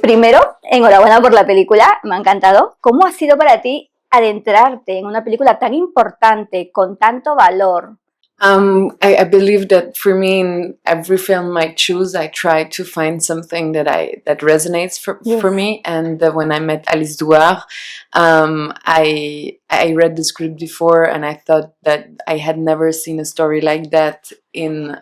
Primero, enhorabuena por la película, me ha encantado. ¿Cómo ha sido para ti adentrarte en una película tan importante, con tanto valor? I believe that for me, in every film I choose, I try to find something that resonates for me. And when I met Alice Douar, I read the script before, and I thought that I had never seen a story like that in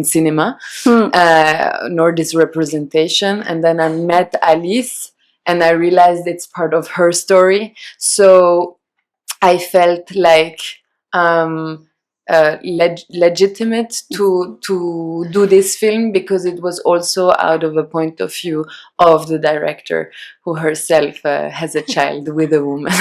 cinema, nor this representation. And then I met Alice, and I realized it's part of her story. So I felt like legitimate to do this film, because it was also out of a point of view of the director, who herself has a child with a woman.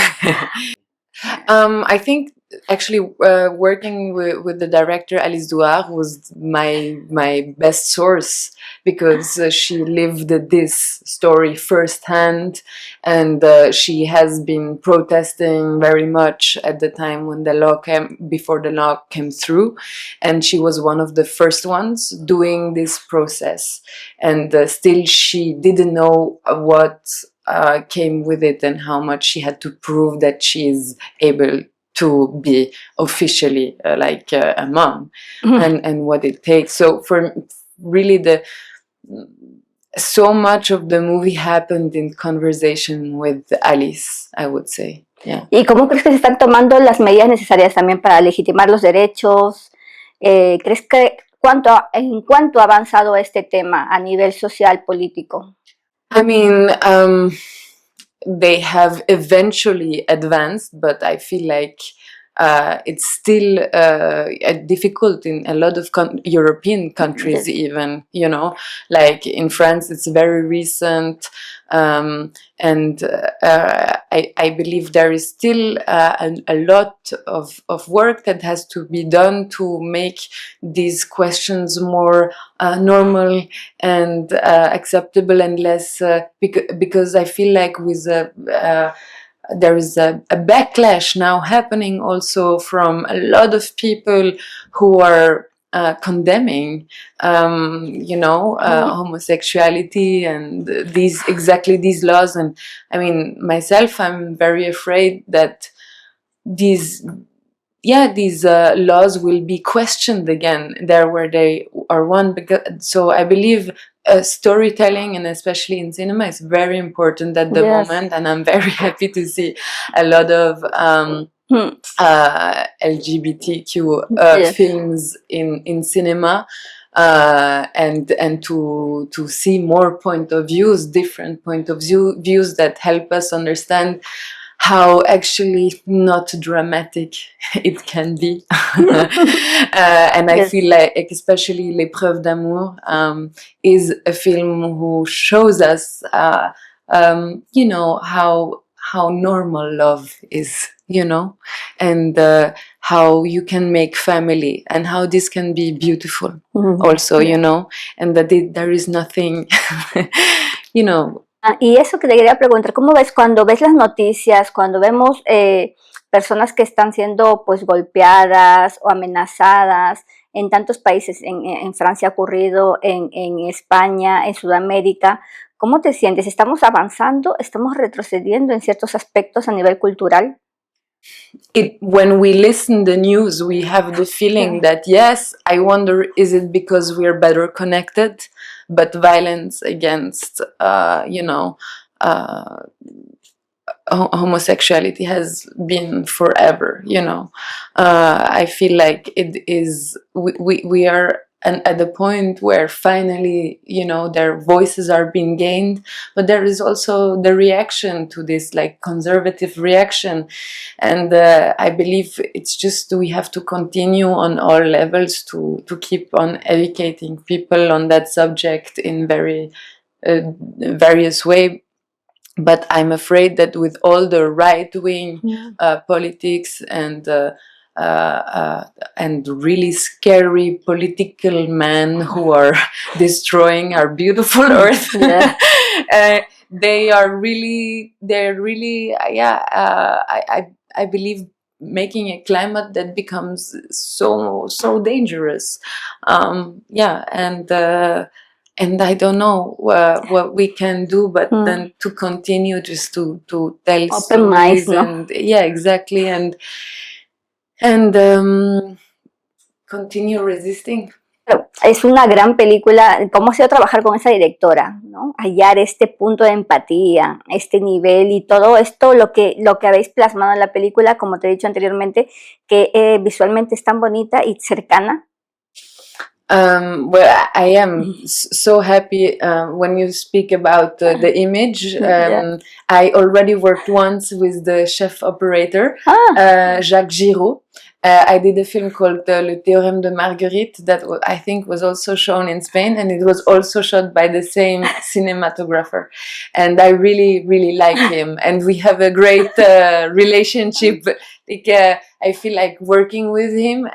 I think actually working with the director Alice Douar was my best source, because she lived this story firsthand, and she has been protesting very much at the time when before the law came through, and she was one of the first ones doing this process, and still she didn't know what came with it, and how much she had to prove that she is able to be officially a mom, and what it takes. So for really so much of the movie happened in conversation with Alice, I would say. Yeah. ¿Y cómo crees que se están tomando las medidas necesarias también para legitimar los derechos? ¿Crees que en cuánto ha avanzado este tema a nivel social, político? I mean, they have eventually advanced, but I feel like it's still difficult in a lot of European countries, even, you know, like in France it's very recent, and I believe there is still a lot of work that has to be done to make these questions more normal and acceptable, and less because I feel like with there is a backlash now happening also from a lot of people who are condemning, homosexuality and these laws. And I mean, myself, I'm very afraid that these laws will be questioned again there where they are one. So I believe storytelling, and especially in cinema, is very important at the moment, and I'm very happy to see a lot of LGBTQ films in cinema, and to see more different point of views that help us understand how actually not dramatic it can be. And I feel like especially Les Preuves d'Amour is a film who shows us how normal love is, and how you can make family, and how this can be beautiful also, and that there is nothing Y eso que te quería preguntar, ¿cómo ves cuando ves las noticias, cuando vemos personas que están siendo pues golpeadas o amenazadas en tantos países? En Francia ha ocurrido, en España, en Sudamérica. ¿Cómo te sientes? ¿Estamos avanzando? ¿Estamos retrocediendo en ciertos aspectos a nivel cultural? When we listen the news, we have the feeling that, yes, I wonder, is it because we're better connected? But violence against, homosexuality has been forever, I feel like it is, we are at the point where finally, their voices are being gained, but there is also the reaction to this, like conservative reaction, and I believe it's just we have to continue on all levels to keep on educating people on that subject in very various way. But I'm afraid that with all the right-wing politics and really scary political men who are destroying our beautiful earth, they're really, I believe, making a climate that becomes so dangerous. and I don't know what we can do, but then to continue just to tell Open stories, minds, ¿no? and yeah, exactly, and continue resisting. Es una gran película. ¿Cómo ha sido trabajar con esa directora, ¿no? Hallar este punto de empatía, este nivel y todo esto, lo que habéis plasmado en la película, como te he dicho anteriormente, que visualmente es tan bonita y cercana. Well, I am so happy when you speak about the image. Yeah. I already worked once with the chef operator, Jacques Giraud. I did a film called Le Théorème de Marguerite that I think was also shown in Spain, and it was also shot by the same cinematographer. And I really, really like him, and we have a great relationship. Like, I feel like working with him.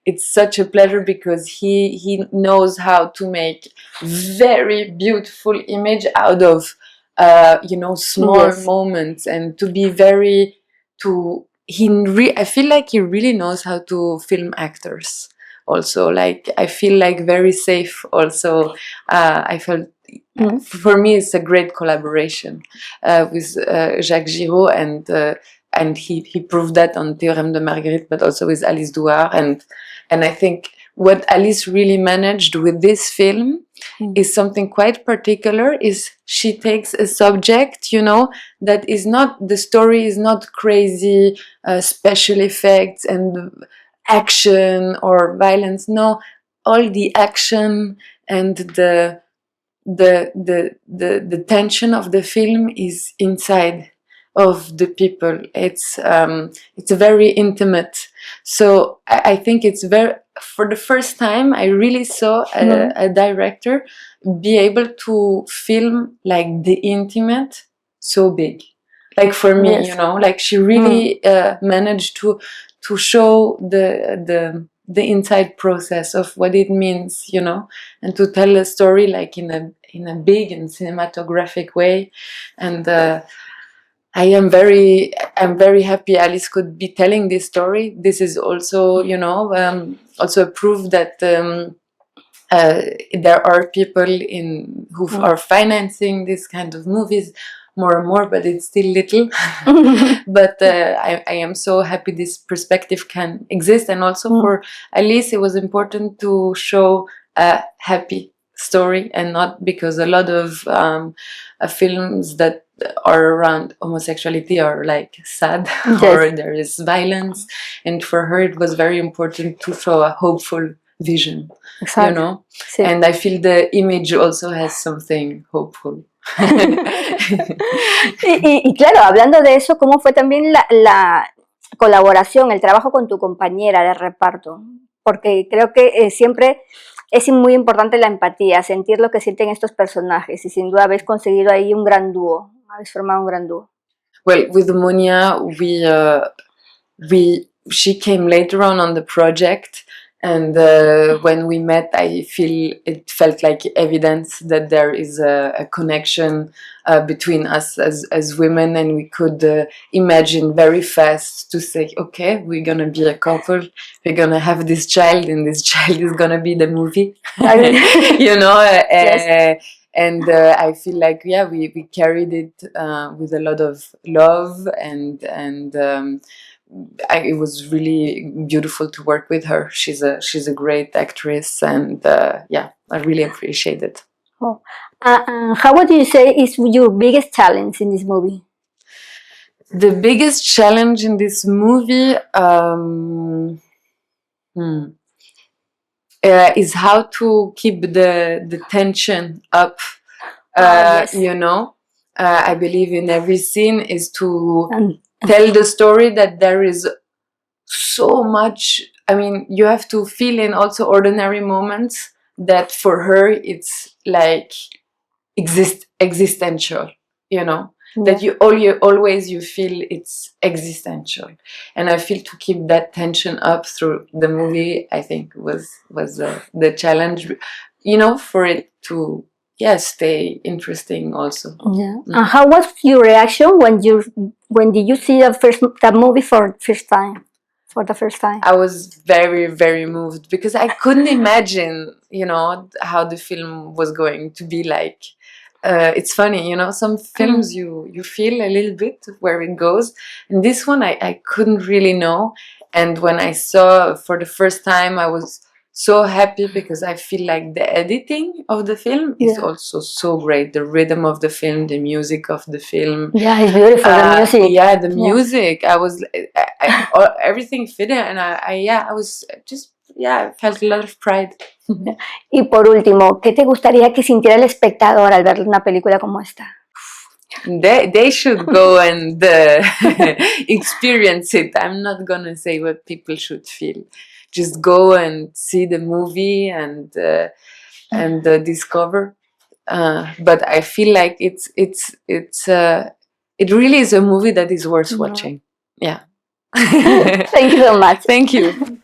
It's such a pleasure because he knows how to make very beautiful image out of small moments, and to be very I feel like he really knows how to film actors also. Like, I feel like very safe also. I felt for me it's a great collaboration with Jacques Giraud, and he proved that on Théorème de Marguerite, but also with Alice Douard. And I think what Alice really managed with this film is something quite particular. Is she takes a subject, that is not, the story is not crazy special effects and action or violence. No, all the action and the tension of the film is inside of the people. It's very intimate. So I think it's for the first time I really saw a director be able to film like the intimate so big. Like, for me, like, she really managed to show the inside process of what it means, and to tell a story like in a big and cinematographic way. And I'm very happy Alice could be telling this story. This is also, also a proof that there are people who are financing this kind of movies more and more, but it's still little. But I am so happy this perspective can exist. And also for Alice, it was important to show a happy story, and not, because a lot of films that are around homosexuality are like sad, or there is violence, and for her it was very important to show a hopeful vision. Sí. And I feel the image also has something hopeful. y claro, hablando de eso, ¿cómo fue también la colaboración, el trabajo con tu compañera de reparto? Porque creo que siempre es muy importante la empatía, sentir lo que sienten estos personajes, y sin duda habéis conseguido ahí un gran dúo, habéis formado un gran dúo. Well, with Monia, she came later on the project, and when we met, it felt like evidence that there is a connection between us as women, and we could imagine very fast to say, okay, we're gonna be a couple, we're gonna have this child, and this child is gonna be the movie. Yes. And I feel like, yeah, we carried it with a lot of love, and it was really beautiful to work with her. She's a great actress, and yeah, I really appreciate it. Oh. How would you say is your biggest challenge in this movie? The biggest challenge in this movie is how to keep the tension up. Yes. I believe in every scene is to tell the story that there is so much. I mean, you have to feel in also ordinary moments that for her it's like existential, that you always feel it's existential. And I feel to keep that tension up through the movie, I think was the challenge, for it to stay interesting also. Yeah. How was your reaction when did you see that movie for the first time? for the first time? I was very, very moved because I couldn't imagine, how the film was going to be like. It's funny, some films you feel a little bit where it goes, and this one I couldn't really know. And when I saw for the first time, I was so happy because I feel like the editing of the film is also so great. The rhythm of the film, the music of the film. Yeah, it's beautiful. The music. Yeah, the music. I was, everything fit in, and I was just, I felt a lot of pride. Y por último, ¿qué te gustaría que sintiera el espectador al ver una película como esta? They should go and experience it. I'm not gonna say what people should feel. Just go and see the movie and discover. But I feel like it really is a movie that is worth watching. Yeah. Thank you so much. Thank you.